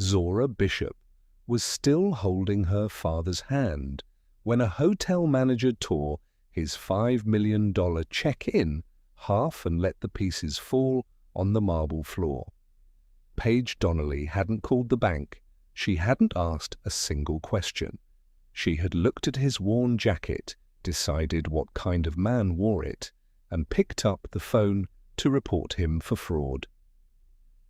Zora Bishop was still holding her father's hand when a hotel manager tore his $5 million check in half and let the pieces fall on the marble floor. Paige Donnelly hadn't called the bank. She hadn't asked a single question. She had looked at his worn jacket, decided what kind of man wore it, and picked up the phone to report him for fraud.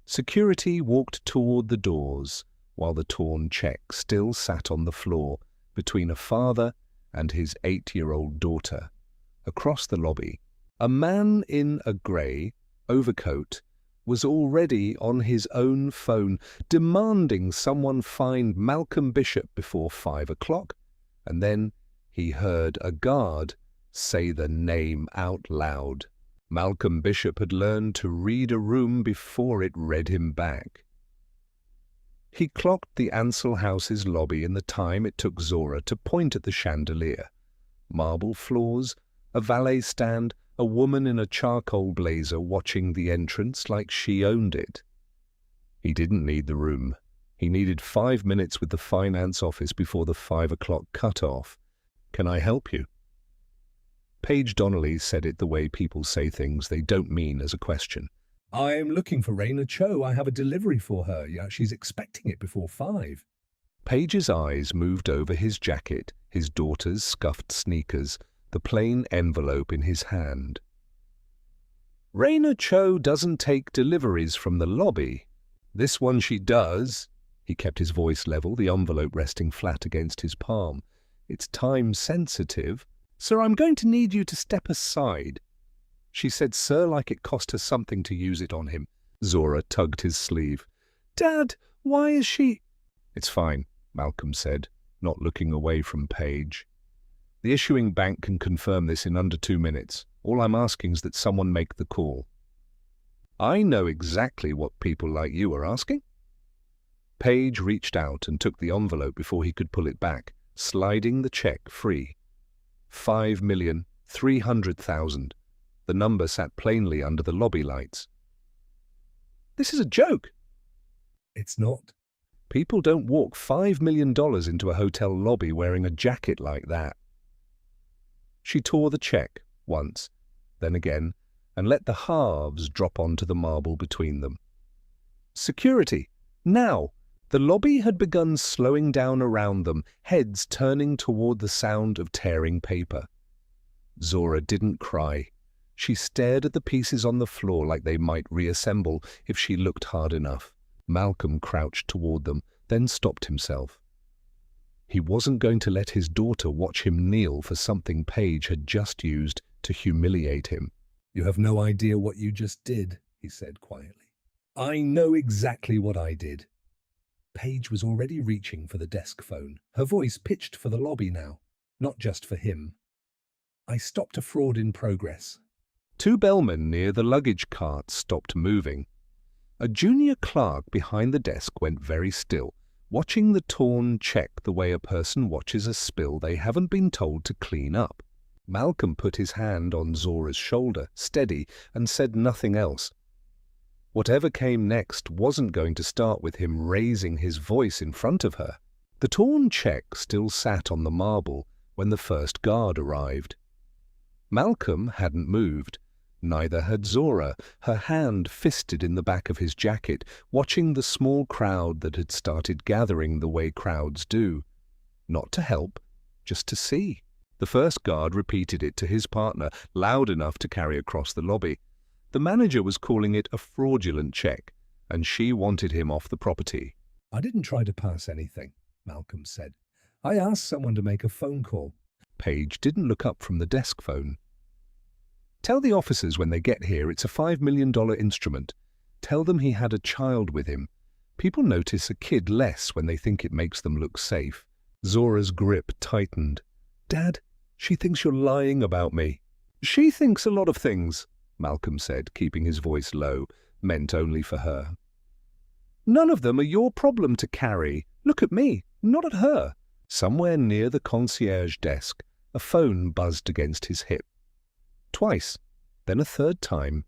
Security walked toward the doors while the torn check still sat on the floor between a father and his 8-year-old daughter. Across the lobby, a man in a grey overcoat was already on his own phone demanding someone find Malcolm Bishop before 5 o'clock, and then he heard a guard say the name out loud. Malcolm Bishop had learned to read a room before it read him back. He clocked the Ansel House's lobby in the time it took Zora to point at the chandelier. Marble floors, a valet stand, a woman in a charcoal blazer watching the entrance like she owned it. He didn't need the room. He needed 5 minutes with the finance office before the 5 o'clock cutoff. "Can I help you?" Paige Donnelly said it the way people say things they don't mean as a question. "I'm looking for Raina Cho. I have a delivery for her. Yeah, she's expecting it before 5. Paige's eyes moved over his jacket, his daughter's scuffed sneakers, the plain envelope in his hand. "Raina Cho doesn't take deliveries from the lobby. This one she does." He kept his voice level, the envelope resting flat against his palm. "It's time-sensitive. Sir, I'm going to need you to step aside." She said sir like it cost her something to use it on him. Zora tugged his sleeve. "Dad, why is she—" "It's fine," Malcolm said, not looking away from Paige. "The issuing bank can confirm this in under 2 minutes. All I'm asking is that someone make the call." "I know exactly what people like you are asking." Paige reached out and took the envelope before he could pull it back, sliding the check free. 5,300,000. The number sat plainly under the lobby lights. "This is a joke." "It's not. People don't walk $5 million into a hotel lobby wearing a jacket like that." She tore the check once, then again, and let the halves drop onto the marble between them. "Security! Now!" The lobby had begun slowing down around them, heads turning toward the sound of tearing paper. Zora didn't cry. She stared at the pieces on the floor like they might reassemble if she looked hard enough. Malcolm crouched toward them, then stopped himself. He wasn't going to let his daughter watch him kneel for something Paige had just used to humiliate him. "You have no idea what you just did," he said quietly. "I know exactly what I did." Paige was already reaching for the desk phone, her voice pitched for the lobby now, not just for him. "I stopped a fraud in progress." 2 bellmen near the luggage cart stopped moving. A junior clerk behind the desk went very still, watching the torn check the way a person watches a spill they haven't been told to clean up. Malcolm put his hand on Zora's shoulder, steady, and said nothing else. Whatever came next wasn't going to start with him raising his voice in front of her. The torn check still sat on the marble when the first guard arrived. Malcolm hadn't moved. Neither had Zora, her hand fisted in the back of his jacket, watching the small crowd that had started gathering the way crowds do. Not to help, just to see. The first guard repeated it to his partner, loud enough to carry across the lobby. The manager was calling it a fraudulent check, and she wanted him off the property. "I didn't try to pass anything," Malcolm said. "I asked someone to make a phone call." Paige didn't look up from the desk phone. "Tell the officers when they get here it's a $5 million instrument. Tell them he had a child with him. People notice a kid less when they think it makes them look safe." Zora's grip tightened. "Dad, she thinks you're lying about me." "She thinks a lot of things," Malcolm said, keeping his voice low, meant only for her. "None of them are your problem to carry. Look at me, not at her." Somewhere near the concierge desk, a phone buzzed against his hip. Twice, then a third time.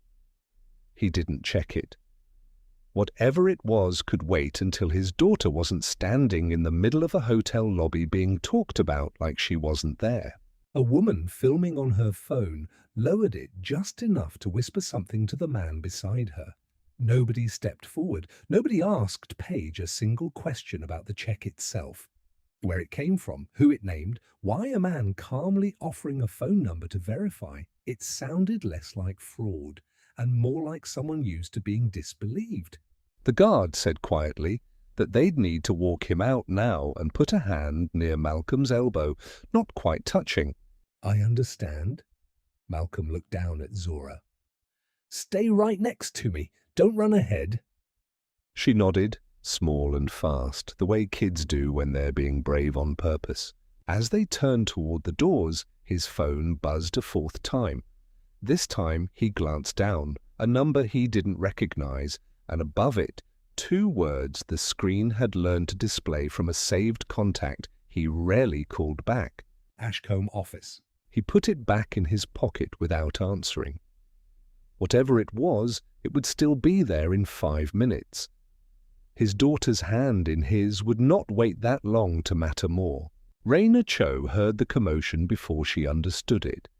He didn't check it. Whatever it was could wait until his daughter wasn't standing in the middle of a hotel lobby being talked about like she wasn't there. A woman filming on her phone lowered it just enough to whisper something to the man beside her. Nobody stepped forward. Nobody asked Paige a single question about the check itself. Where it came from, who it named, why a man calmly offering a phone number to verify. It sounded less like fraud and more like someone used to being disbelieved. The guard said quietly that they'd need to walk him out now and put a hand near Malcolm's elbow, not quite touching. I understand. Malcolm looked down at Zora. Stay right next to me. Don't run ahead. She nodded, small and fast, the way kids do when they're being brave on purpose. As they turned toward the doors, his phone buzzed a fourth time. This time he glanced down, a number he didn't recognize, and above it, 2 words the screen had learned to display from a saved contact he rarely called back. Ashcombe office. He put it back in his pocket without answering. Whatever it was, it would still be there in 5 minutes. His daughter's hand in his would not wait that long to matter more. Raina Cho heard the commotion before she understood it.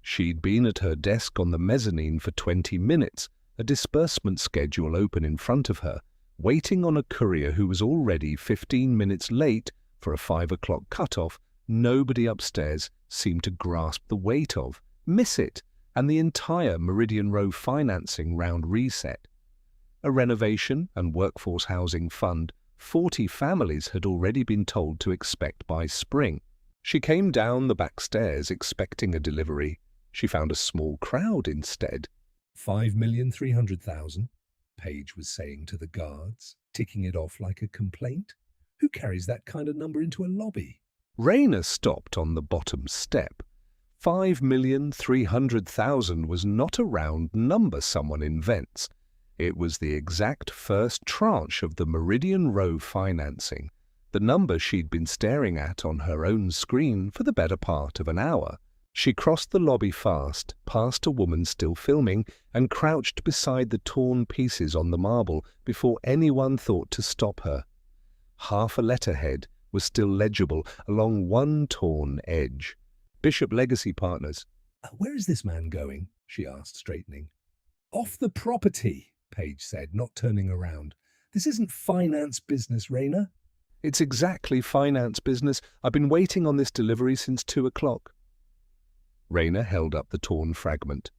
She'd been at her desk on the mezzanine for 20 minutes, a disbursement schedule open in front of her, waiting on a courier who was already 15 minutes late for a 5 o'clock cutoff. Nobody upstairs seemed to grasp the weight of, miss it, and the entire Meridian Row financing round reset. A renovation and workforce housing fund 40 families had already been told to expect by spring. She came down the back stairs expecting a delivery. She found a small crowd instead. 5,300,000, Paige was saying to the guards, ticking it off like a complaint. Who carries that kind of number into a lobby? Raina stopped on the bottom step. 5,300,000 was not a round number someone invents. It was the exact first tranche of the Meridian Row financing, the number she'd been staring at on her own screen for the better part of an hour. She crossed the lobby fast, past a woman still filming, and crouched beside the torn pieces on the marble before anyone thought to stop her. Half a letterhead was still legible along one torn edge. Bishop Legacy Partners. Where is this man going? She asked, straightening. Off the property, Paige said, not turning around. This isn't finance business, Raina. It's exactly finance business. I've been waiting on this delivery since 2 o'clock. Raina held up the torn fragment.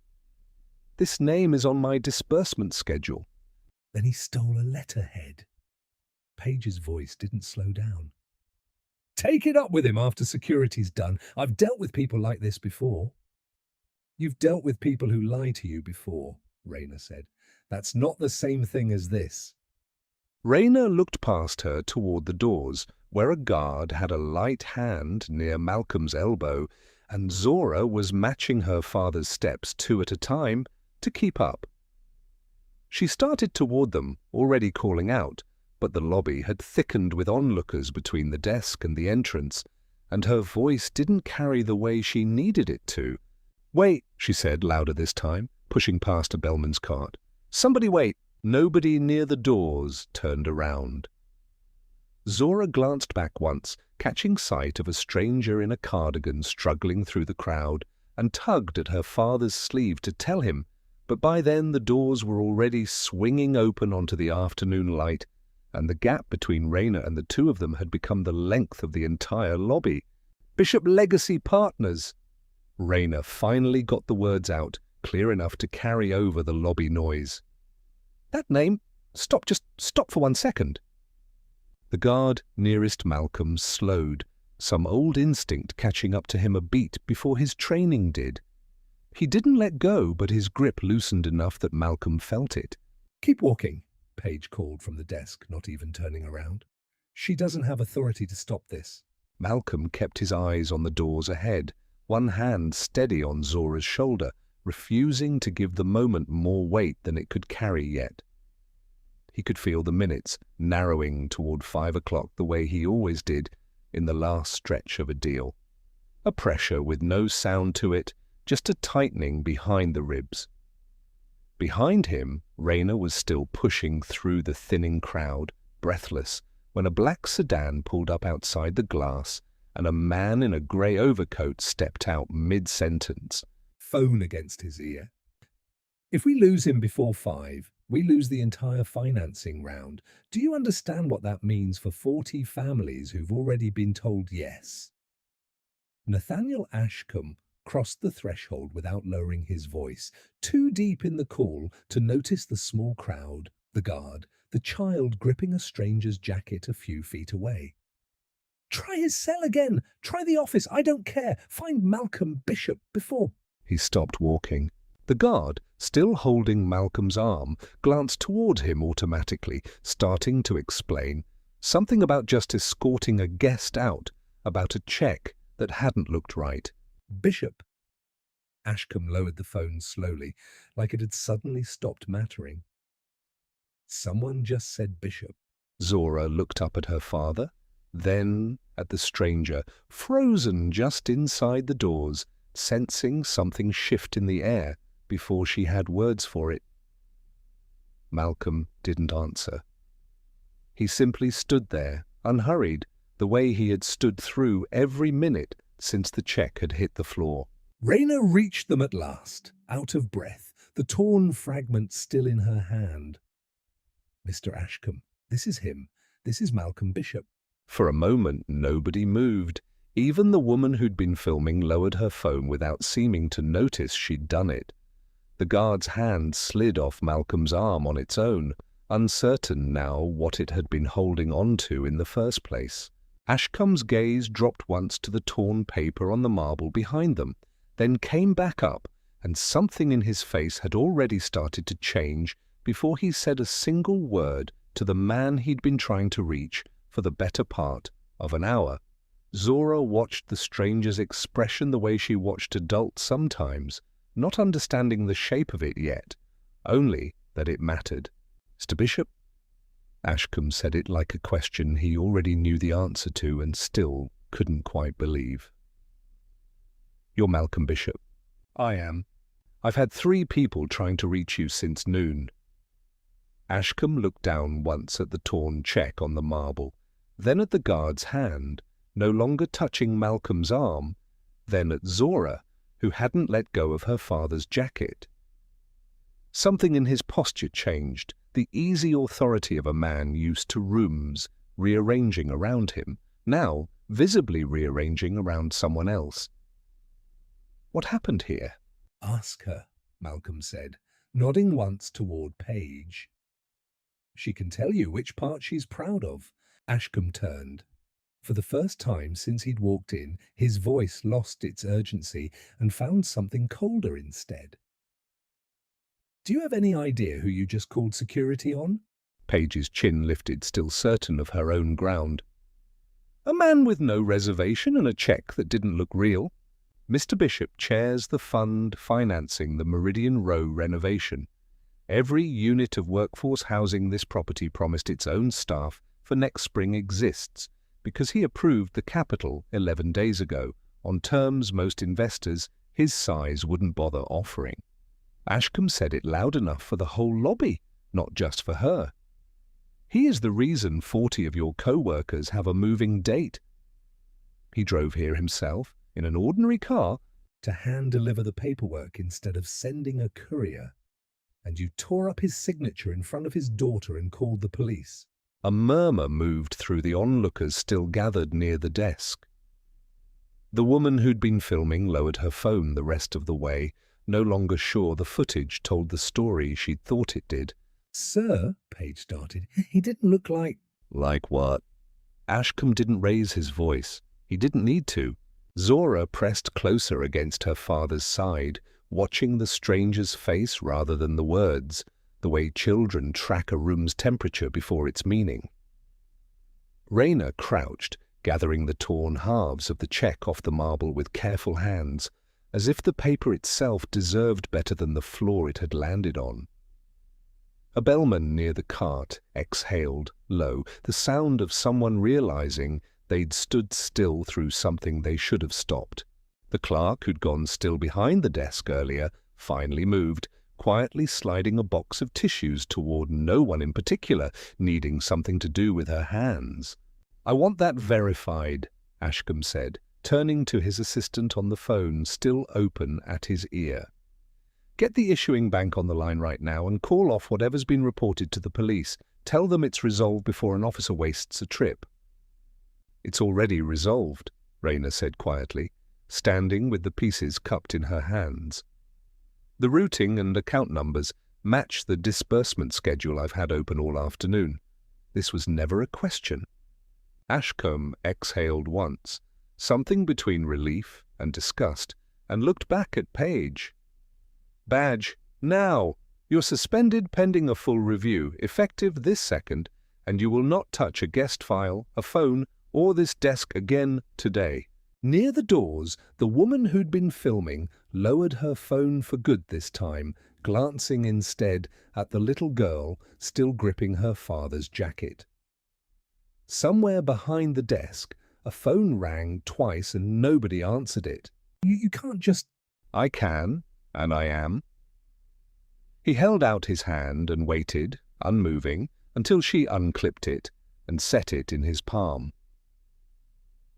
This name is on my disbursement schedule. Then he stole a letterhead. Paige's voice didn't slow down. Take it up with him after security's done. I've dealt with people like this before. You've dealt with people who lie to you before, Raina said. That's not the same thing as this. Raina looked past her toward the doors, where a guard had a light hand near Malcolm's elbow, and Zora was matching her father's steps 2 at a time to keep up. She started toward them, already calling out, but the lobby had thickened with onlookers between the desk and the entrance, and her voice didn't carry the way she needed it to. Wait, she said louder this time, pushing past a bellman's cart. Somebody wait. Nobody near the doors turned around. Zora glanced back once, catching sight of a stranger in a cardigan struggling through the crowd, and tugged at her father's sleeve to tell him, but by then the doors were already swinging open onto the afternoon light, and the gap between Raina and the two of them had become the length of the entire lobby. Bishop Legacy Partners. Raina finally got the words out, clear enough to carry over the lobby noise. That name? Just stop for 1 second. The guard nearest Malcolm slowed, some old instinct catching up to him a beat before his training did. He didn't let go, but his grip loosened enough that Malcolm felt it. Keep walking, Paige called from the desk, not even turning around. She doesn't have authority to stop this. Malcolm kept his eyes on the doors ahead, one hand steady on Zora's shoulder, refusing to give the moment more weight than it could carry yet. He could feel the minutes narrowing toward 5 o'clock the way he always did in the last stretch of a deal. A pressure with no sound to it, just a tightening behind the ribs. Behind him, Rayner was still pushing through the thinning crowd, breathless, when a black sedan pulled up outside the glass and a man in a grey overcoat stepped out mid-sentence, phone against his ear. "If we lose him before 5, we lose the entire financing round. Do you understand what that means for 40 families who've already been told yes?" Nathaniel Ashcombe crossed the threshold without lowering his voice, too deep in the call to notice the small crowd, the guard, the child gripping a stranger's jacket a few feet away. "Try his cell again! Try the office! I don't care! Find Malcolm Bishop before—" He stopped walking. The guard, still holding Malcolm's arm, glanced toward him automatically, starting to explain something about just escorting a guest out, about a check that hadn't looked right. "Bishop." Ashcombe lowered the phone slowly, like it had suddenly stopped mattering. "Someone just said Bishop." Zora looked up at her father, then at the stranger, frozen just inside the doors, sensing something shift in the air before she had words for it. Malcolm didn't answer. He simply stood there, unhurried, the way he had stood through every minute since the check had hit the floor. Rayner reached them at last, out of breath, the torn fragment still in her hand. "Mr. Ashcombe, this is him. This is Malcolm Bishop." For a moment, nobody moved. Even the woman who'd been filming lowered her phone without seeming to notice she'd done it. The guard's hand slid off Malcolm's arm on its own, uncertain now what it had been holding on to in the first place. Ashcombe's gaze dropped once to the torn paper on the marble behind them, then came back up, and something in his face had already started to change before he said a single word to the man he'd been trying to reach for the better part of an hour. Zora watched the stranger's expression the way she watched adults sometimes, not understanding the shape of it yet, only that it mattered. "Mr. Bishop?" Ashcombe said it like a question he already knew the answer to and still couldn't quite believe. "You're Malcolm Bishop." "I am. I've had 3 people trying to reach you since noon." Ashcombe looked down once at the torn check on the marble, then at the guard's hand, no longer touching Malcolm's arm, then at Zora, who hadn't let go of her father's jacket. Something in his posture changed, the easy authority of a man used to rooms rearranging around him, now visibly rearranging around someone else. "What happened here?" "Ask her," Malcolm said, nodding once toward Paige. "She can tell you which part she's proud of." Ashcombe turned. For the first time since he'd walked in, his voice lost its urgency and found something colder instead. "Do you have any idea who you just called security on?" Paige's chin lifted, still certain of her own ground. "A man with no reservation and a check that didn't look real. Mr. Bishop chairs the fund financing the Meridian Row renovation. Every unit of workforce housing this property promised its own staff for next spring exists because he approved the capital 11 days ago on terms most investors his size wouldn't bother offering." Ashcombe said it loud enough for the whole lobby, not just for her. "He is the reason 40 of your co-workers have a moving date. He drove here himself, in an ordinary car, to hand-deliver the paperwork instead of sending a courier. And you tore up his signature in front of his daughter and called the police." A murmur moved through the onlookers still gathered near the desk. The woman who'd been filming lowered her phone the rest of the way, no longer sure the footage told the story she'd thought it did. "Sir," Paige started, "he didn't look like—" "Like what?" Ashcombe didn't raise his voice. He didn't need to. Zora pressed closer against her father's side, watching the stranger's face rather than the words, the way children track a room's temperature before its meaning. Rayner crouched, gathering the torn halves of the check off the marble with careful hands, as if the paper itself deserved better than the floor it had landed on. A bellman near the cart exhaled, low, the sound of someone realizing they'd stood still through something they should have stopped. The clerk, who'd gone still behind the desk earlier, finally moved, quietly sliding a box of tissues toward no one in particular, needing something to do with her hands. "I want that verified," Ashcombe said, turning to his assistant on the phone, still open at his ear. "Get the issuing bank on the line right now and call off whatever's been reported to the police. Tell them it's resolved before an officer wastes a trip." "It's already resolved," Rayner said quietly, standing with the pieces cupped in her hands. "The routing and account numbers match the disbursement schedule I've had open all afternoon. This was never a question." Ashcombe exhaled once, something between relief and disgust, and looked back at Page. "Badge, now! You're suspended pending a full review, effective this second, and you will not touch a guest file, a phone, or this desk again today." Near the doors, the woman who'd been filming lowered her phone for good this time, glancing instead at the little girl still gripping her father's jacket. Somewhere behind the desk, a phone rang twice and nobody answered it. You can't just... "I can, and I am." He held out his hand and waited, unmoving, until she unclipped it and set it in his palm.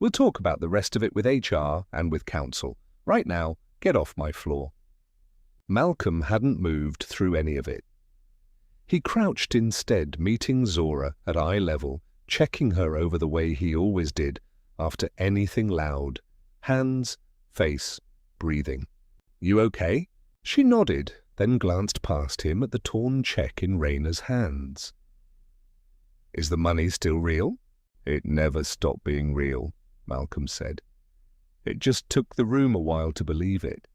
"We'll talk about the rest of it with HR and with counsel. Right now, get off my floor." Malcolm hadn't moved through any of it. He crouched instead, meeting Zora at eye level, checking her over the way he always did after anything loud. Hands, face, breathing. "You okay?" She nodded, then glanced past him at the torn check in Rayner's hands. "Is the money still real?" "It never stopped being real," Malcolm said. "It just took the room a while to believe it."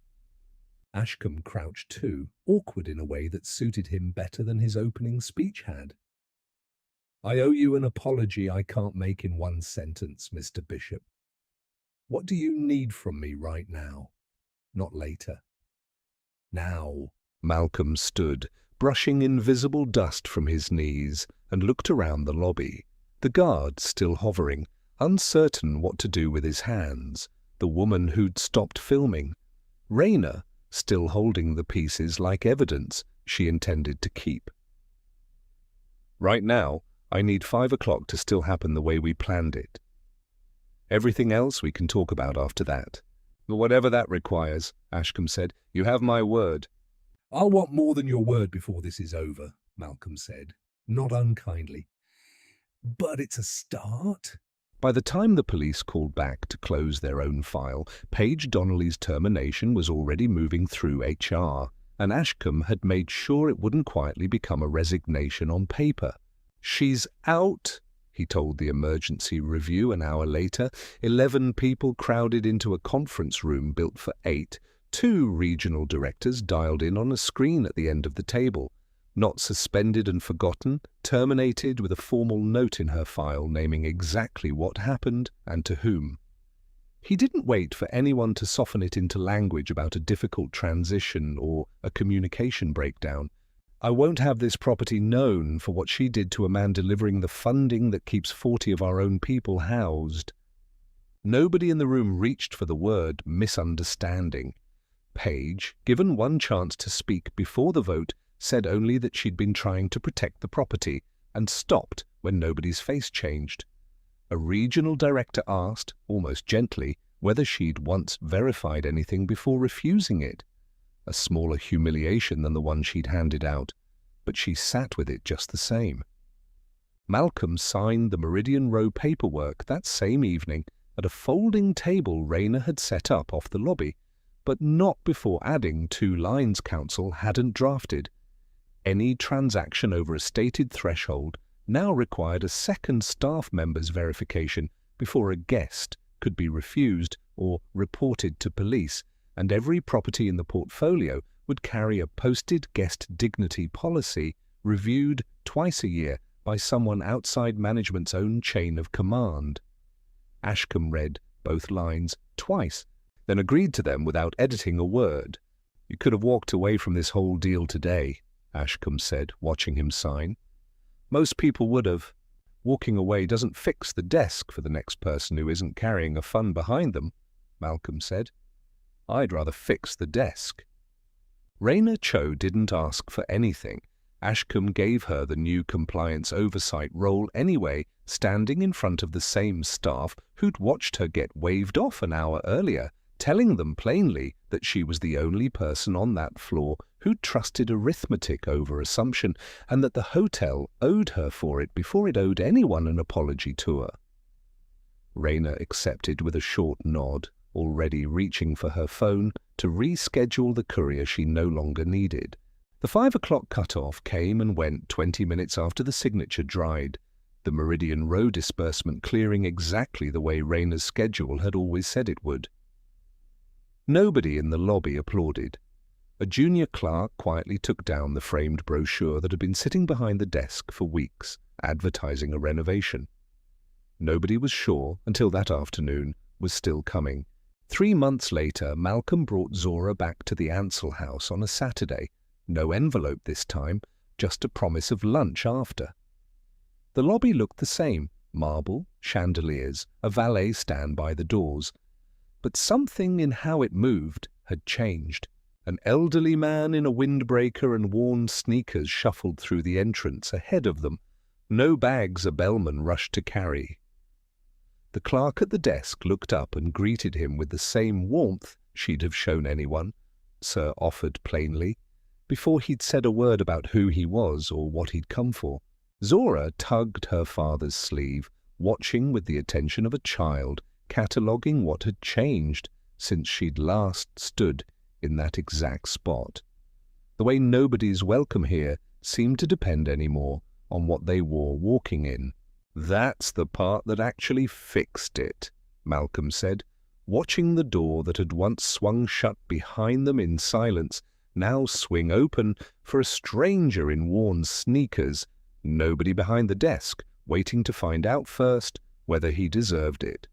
Ashcombe crouched too, awkward in a way that suited him better than his opening speech had. "I owe you an apology I can't make in one sentence, Mr. Bishop. What do you need from me right now? Not later." "Now." Malcolm stood, brushing invisible dust from his knees, and looked around the lobby. The guard still hovering, uncertain what to do with his hands. The woman who'd stopped filming. Rayner still holding the pieces like evidence she intended to keep. "Right now, I need 5 o'clock to still happen the way we planned it. Everything else we can talk about after that. But whatever that requires," Ashcombe said, "you have my word." "I'll want more than your word before this is over," Malcolm said, not unkindly. "But it's a start." By the time the police called back to close their own file, Paige Donnelly's termination was already moving through HR, and Ashcombe had made sure it wouldn't quietly become a resignation on paper. "She's out," he told the emergency review an hour later. 11 people crowded into a conference room built for 8. 2 regional directors dialed in on a screen at the end of the table. Not suspended and forgotten, terminated with a formal note in her file naming exactly what happened and to whom. He didn't wait for anyone to soften it into language about a difficult transition or a communication breakdown. "I won't have this property known for what she did to a man delivering the funding that keeps 40 of our own people housed." Nobody in the room reached for the word misunderstanding. Paige, given one chance to speak before the vote, said only that she'd been trying to protect the property and stopped when nobody's face changed. A regional director asked, almost gently, whether she'd once verified anything before refusing it. A smaller humiliation than the one she'd handed out, but she sat with it just the same. Malcolm signed the Meridian Row paperwork that same evening at a folding table Rayner had set up off the lobby, but not before adding 2 lines counsel hadn't drafted. Any transaction over a stated threshold now required a second staff member's verification before a guest could be refused or reported to police, and every property in the portfolio would carry a posted guest dignity policy reviewed twice a year by someone outside management's own chain of command. Ashcombe read both lines twice, then agreed to them without editing a word. "You could have walked away from this whole deal today," Ashcombe said, watching him sign. "Most people would have. Walking away doesn't fix the desk for the next person who isn't carrying a fund behind them," Malcolm said. "I'd rather fix the desk." Raina Cho didn't ask for anything. Ashcombe gave her the new compliance oversight role anyway, standing in front of the same staff who'd watched her get waved off an hour earlier, telling them plainly that she was the only person on that floor who'd trusted arithmetic over assumption, and that the hotel owed her for it before it owed anyone an apology to her. Raina accepted with a short nod, already reaching for her phone to reschedule the courier she no longer needed. The 5 o'clock cut-off came and went 20 minutes after the signature dried, the Meridian row disbursement clearing exactly the way Raina's schedule had always said it would. Nobody in the lobby applauded. A junior clerk quietly took down the framed brochure that had been sitting behind the desk for weeks, advertising a renovation. Nobody was sure, until that afternoon, was still coming. 3 months later, Malcolm brought Zora back to the Ansel House on a Saturday. No envelope this time, just a promise of lunch after. The lobby looked the same, marble, chandeliers, a valet stand by the doors. But something in how it moved had changed. An elderly man in a windbreaker and worn sneakers shuffled through the entrance ahead of them, no bags a bellman rushed to carry. The clerk at the desk looked up and greeted him with the same warmth she'd have shown anyone, Sir offered plainly, before he'd said a word about who he was or what he'd come for. Zora tugged her father's sleeve, watching with the attention of a child, cataloguing what had changed since she'd last stood in that exact spot. The way nobody's welcome here seemed to depend anymore on what they wore walking in. "That's the part that actually fixed it," Malcolm said, watching the door that had once swung shut behind them in silence now swing open for a stranger in worn sneakers, nobody behind the desk, waiting to find out first whether he deserved it.